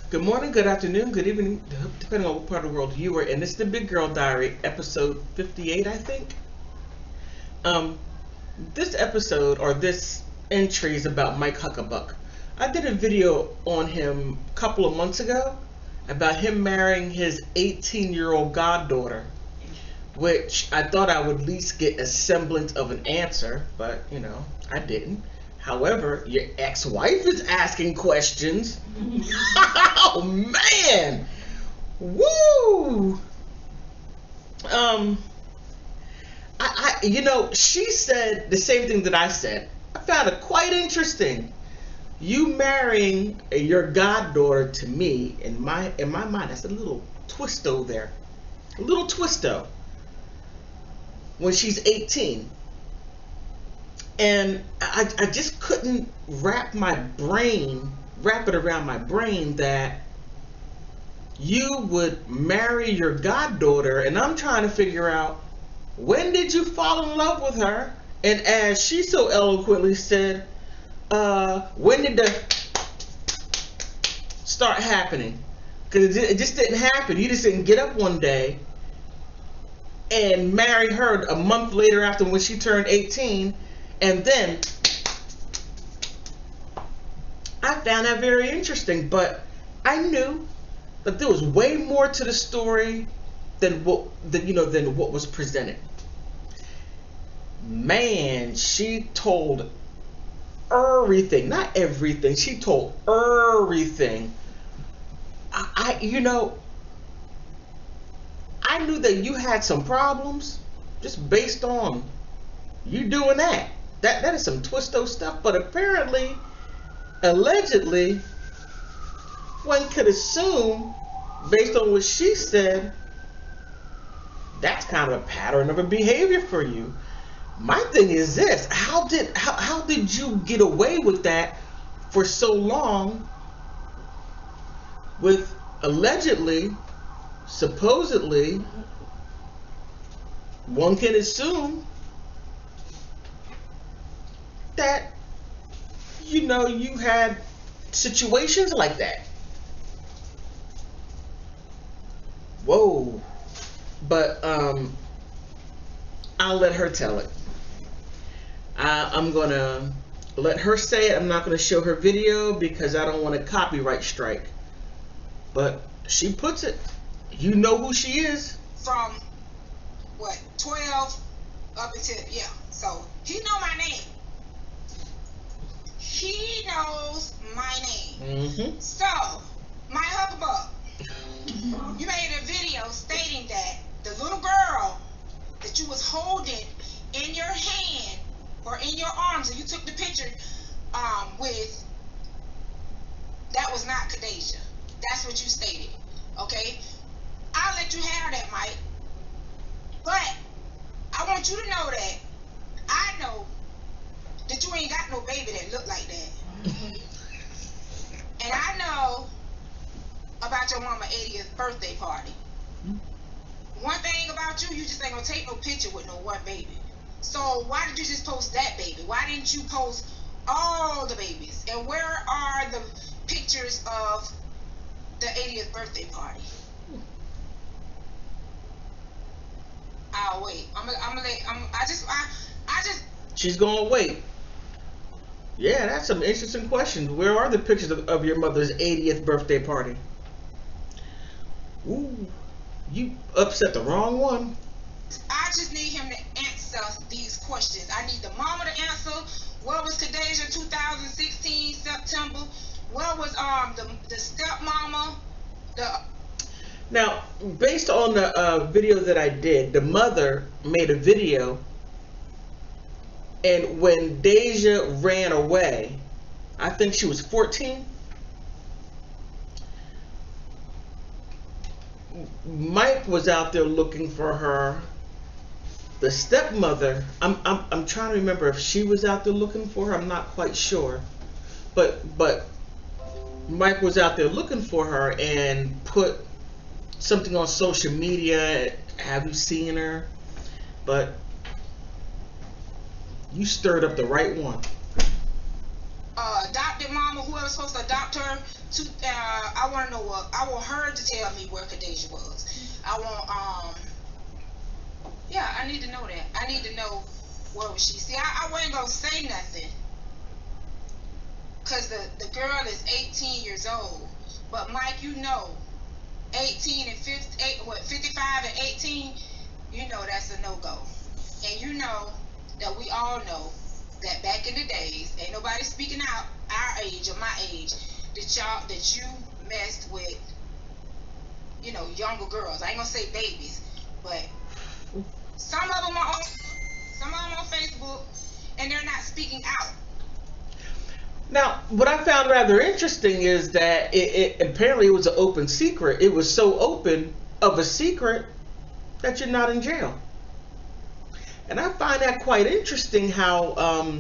Good morning, good afternoon, good evening, depending on what part of the world you are in. It's the Big Girl Diary, episode 58, I think. Um, this episode, or this entry, is about Mike Haugabook. I did a video on him a couple of months ago about him marrying his 18-year-old goddaughter, which I thought I would at least get a semblance of an answer, but, I didn't. However, your ex-wife is asking questions. Oh man! Woo! She said the same thing that I said. I found it quite interesting. You marrying your goddaughter to me, in my mind, that's a little twisto there. A little twisto. When she's 18. And I just couldn't wrap it around my brain that you would marry your goddaughter, and I'm trying to figure out, when did you fall in love with her? And as she so eloquently said, when did the start happening? Because it just didn't happen. You just didn't get up one day and marry her a month later after when she turned 18. And then I found that very interesting, but I knew that there was way more to the story than what was presented. Man, she told everything, not everything. She told everything. I knew that you had some problems just based on you doing that. That is some twisto stuff, but apparently, allegedly, one could assume, based on what she said, that's kind of a pattern of a behavior for you. My thing is this: how did you get away with that for so long? With allegedly, supposedly, one can assume that you had situations like that. Whoa. But I'll let her tell it. I'm gonna let her say it. I'm not gonna show her video because I don't want a copyright strike. But she puts it. You know who she is. From what, 12 up until, yeah. So he know my name. He knows my name. Mm-hmm. So, my Haugabook, you made a video stating that the little girl that you was holding in your hand or in your arms, and you took the picture with, that was not Goddaughter. That's what you stated. Okay? I'll let you have that, Mike. But I want you to know that I know that you ain't got no baby that look like that. And I know about your mama's 80th birthday party. One thing about you, you just ain't gonna take no picture with no one baby. So why did you just post that baby? Why didn't you post all the babies? And where are the pictures of the 80th birthday party? I'll wait. I just She's gonna wait. Yeah, that's some interesting questions. Where are the pictures of your mother's 80th birthday party? Ooh, you upset the wrong one. I just need him to answer these questions. I need the mama to answer. Where was Goddaughter 2016 September? Where was the stepmama? Now, based on the video that I did, the mother made a video, and when Deja ran away, I think she was 14. Mike was out there looking for her. The stepmother, I'm trying to remember if she was out there looking for her. I'm not quite sure, but Mike was out there looking for her and put something on social media. Have you seen her? But you stirred up the right one. Adopted mama, whoever's supposed to adopt her, want to know what. I want her to tell me where Goddaughter was. I want Yeah, I need to know that. I need to know where was she. See, I wasn't gonna say nothing, cause the girl is 18 years old. But Mike, you know, 18 and 55 and 18, you know that's a no-go. And you know that we all know that back in the days, ain't nobody speaking out our age or my age, that you messed with, you know, younger girls. I ain't gonna say babies, but some of them are on Facebook, and they're not speaking out. Now, what I found rather interesting is that it apparently it was an open secret. It was so open of a secret that you're not in jail. And I find that quite interesting how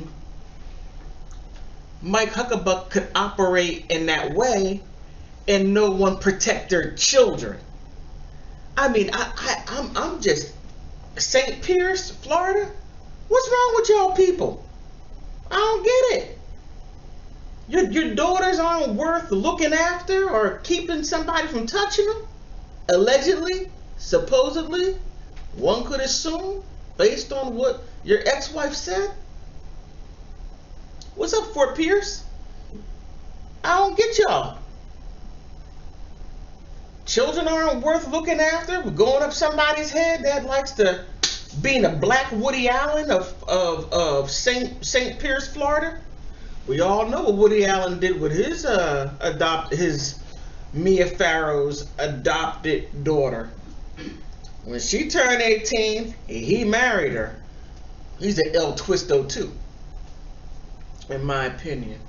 Mike Haugabook could operate in that way and no one protect their children. I mean, I'm just St. Pierce, Florida. What's wrong with y'all people? I don't get it. Your daughters aren't worth looking after or keeping somebody from touching them? Allegedly, supposedly, one could assume, based on what your ex-wife said. What's up, Fort Pierce? I don't get y'all. Children aren't worth looking after. We're going up somebody's head that likes to be in a black Woody Allen of St. Pierce, Florida. We all know what Woody Allen did with his Mia Farrow's adopted daughter. When she turned 18, he married her. He's an El Twisto too, in my opinion.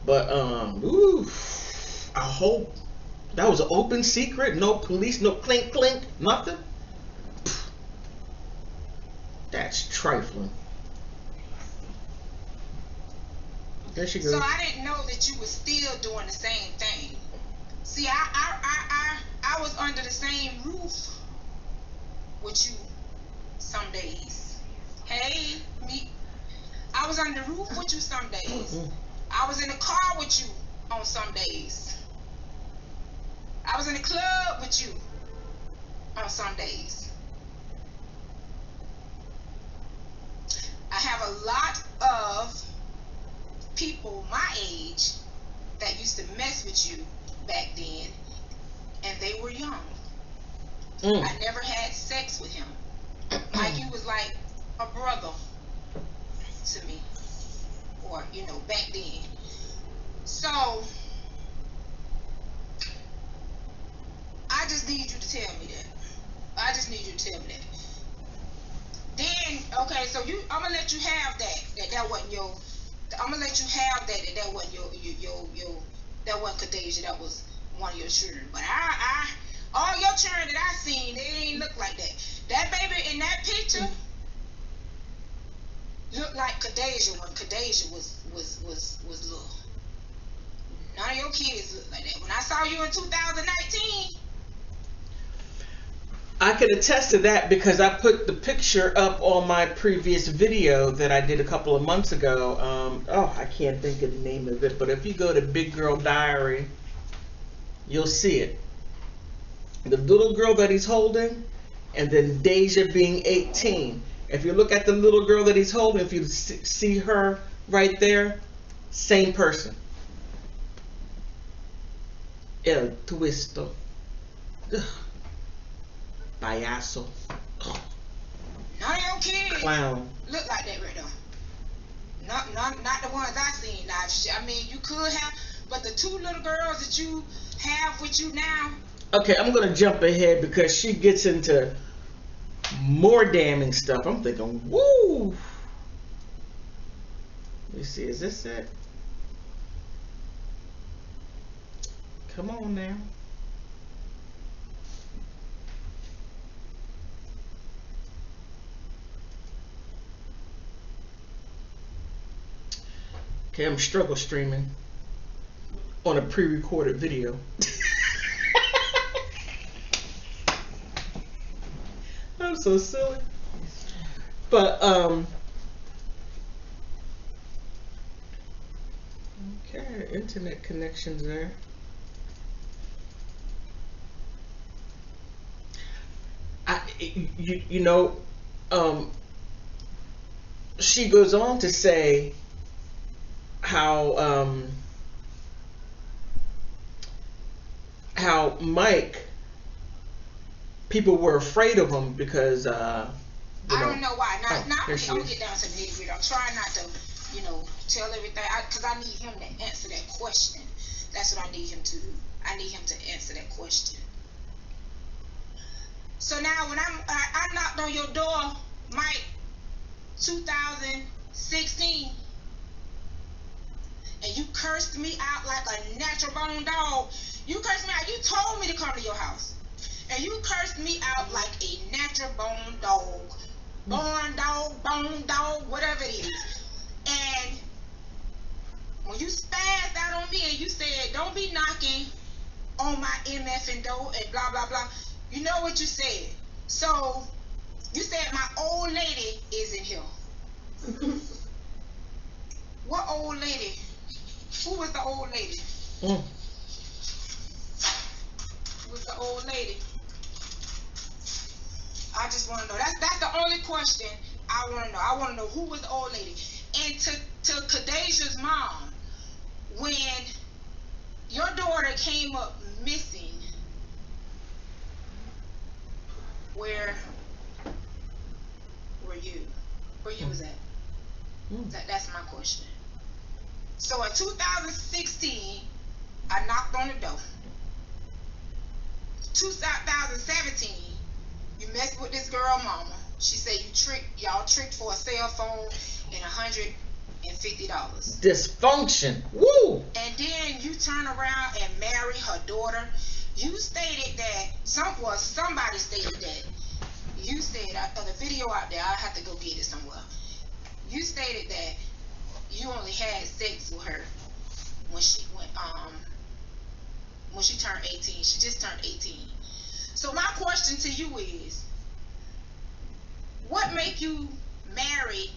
But I hope that was an open secret. No police, no clink clink, nothing. That's trifling. There she goes. So I didn't know that you were still doing the same thing. See, I was under the same roof with you some days. Hey, me. I was under the roof with you some days. I was in the car with you on some days. I was in the club with you on some days. I have a lot of people my age that used to mess with you back then, and they were young. I never had sex with him. Like, he was like a brother to me, or you know, back then. So I just need you to tell me that. I just need you to tell me that. Then, okay, so I'm gonna let you have that. That wasn't your. I'm gonna let you have that. That wasn't your. That wasn't Goddaughter. That was one of your children. But all your children that I seen, they ain't look like that. That baby in that picture looked like Goddaughter when Goddaughter was little. None of your kids look like that. When I saw you in 2019. I can attest to that because I put the picture up on my previous video that I did a couple of months ago. I can't think of the name of it, but if you go to Big Girl Diary, you'll see it. The little girl that he's holding, and then Deja being 18. If you look at the little girl that he's holding, if you see her right there, same person. El Twisto. Ugh. Payaso. None of your kids Clown. look like that right now. Not the ones I seen. Now, I mean, you could have, but the two little girls that you have with you now. Okay, I'm gonna jump ahead because she gets into more damning stuff. I'm thinking, woo. Let me see, is this it? Come on now. Okay, I'm struggle streaming on a pre-recorded video. I'm so silly. But Okay, internet connections there. You know, um, she goes on to say how how Mike, people were afraid of him because you I know. don't know why. Oh, Now here I'm she gonna is. get down to the nitty gritty. I'm trying not to, tell everything, because I need him to answer that question. That's what I need him to do. I need him to answer that question. So now when I knocked on your door, Mike, 2016, and you cursed me out like a natural bone dog. You cursed me out. You told me to come to your house, and you cursed me out like a natural bone dog, bone dog, whatever it is. And when you spazzed out on me and you said, "Don't be knocking on my MF door," and blah blah blah, you know what you said? So you said my old lady is in here. What old lady? Who was the old lady? Mm. Who was the old lady? I just want to know. That's the only question I want to know. I want to know who was the old lady. And to Kadacia's mom, when your daughter came up missing, where were you? Where you was at? That's my question. So in 2016, I knocked on the door. 2017, you messed with this girl mama. She said y'all tricked for a cell phone and $150. Dysfunction. Woo! And then you turn around and marry her daughter. You stated that somebody stated that. You said, the video out there, I have to go get it somewhere. You stated that you only had sex with her when she turned 18. She just turned 18. So my question to you is, what make you marry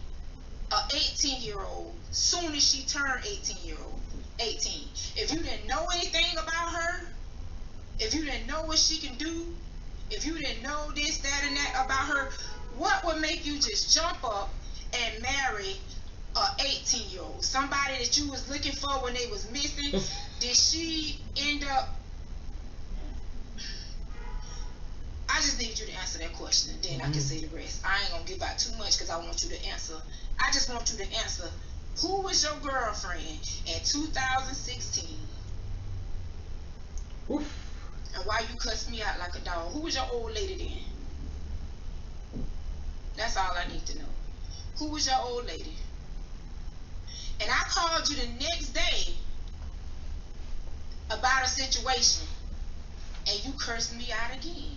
a 18-year-old soon as she turned 18? If you didn't know anything about her, if you didn't know what she can do, if you didn't know this, that, and that about her, what would make you just jump up and marry a 18-year-old? Somebody that you was looking for when they was missing. Did she end up? I just need you to answer that question, and then I can say the rest. I ain't gonna give out too much because I want you to answer. I just want you to answer. Who was your girlfriend in 2016? Oof. And why you cussed me out like a dog? Who was your old lady then? That's all I need to know. Who was your old lady? And I called you the next day about a situation, and you cursed me out again.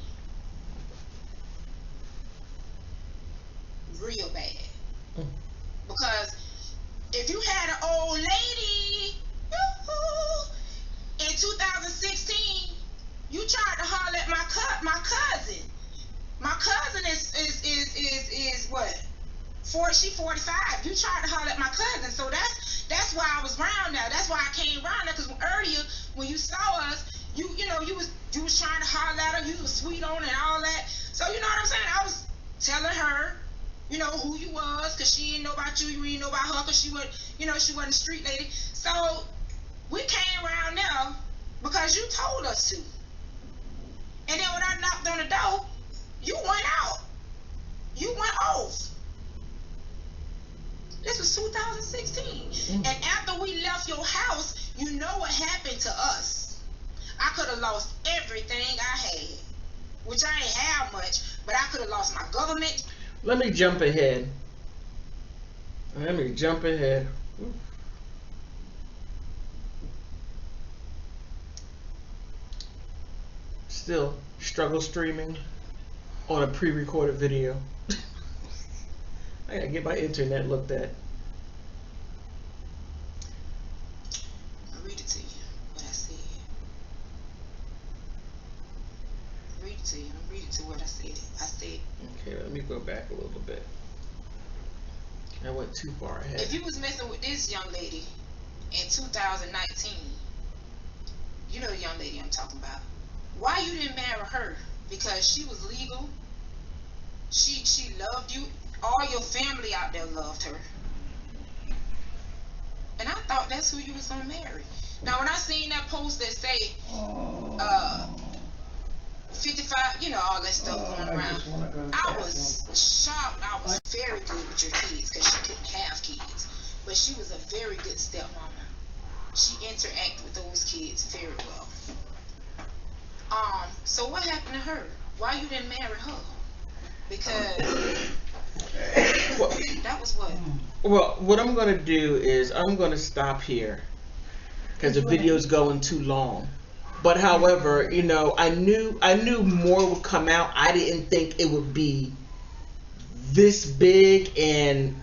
Real bad. Because if you had an old lady in 2016, you tried to holler at my cousin. My cousin is what? She 45. You tried to holler at my cousin, so that's why I was around now. That's why I came around now. Because earlier when you saw us, you was trying to holler at her. You was sweet on and all that. So you know what I'm saying? I was telling her, who you was, because she didn't know about you. You didn't know about her, because she wasn't a street lady. So we came around now because you told us to. And then when I knocked on the door, you went out. You went off. This was 2016. And after we left your house, you know what happened to us. I could have lost everything I had, which I ain't have much, but I could have lost my government. Let me jump ahead. Still struggle streaming on a pre-recorded video. I gotta get my internet looked at. I'll read it to you, what I said. Read it to you. I'll read it to what I said. Okay, let me go back a little bit. I went too far ahead. If you was messing with this young lady, in 2019. You know the young lady I'm talking about. Why you didn't marry her? Because she was legal. She loved you. All your family out there loved her. And I thought that's who you was gonna marry. Now when I seen that post that say 55, you know, all that stuff going around, I was shocked. I was very good with your kids because she couldn't have kids. But she was a very good stepmama. She interacted with those kids very well. So what happened to her? Why you didn't marry her? Because that was what? Well, what I'm going to do is I'm going to stop here because the video's going too long. But however, you know, I knew more would come out. I didn't think it would be this big and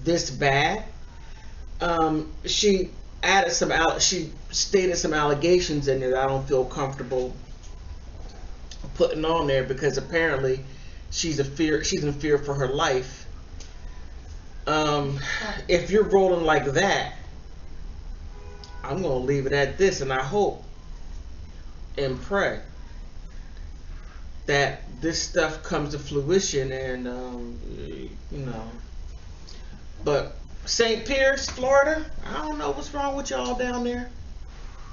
this bad. She stated some allegations in there that I don't feel comfortable putting on there because apparently she's in fear for her life. If you're rolling like that, I'm gonna leave it at this, and I hope and pray that this stuff comes to fruition, and you know. But St. Pierce, Florida, I don't know what's wrong with y'all down there.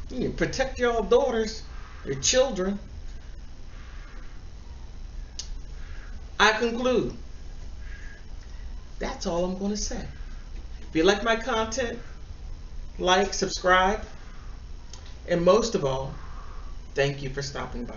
You need to protect your daughters, your children. I conclude. That's all I'm going to say. If you like my content, like, subscribe, and most of all, thank you for stopping by.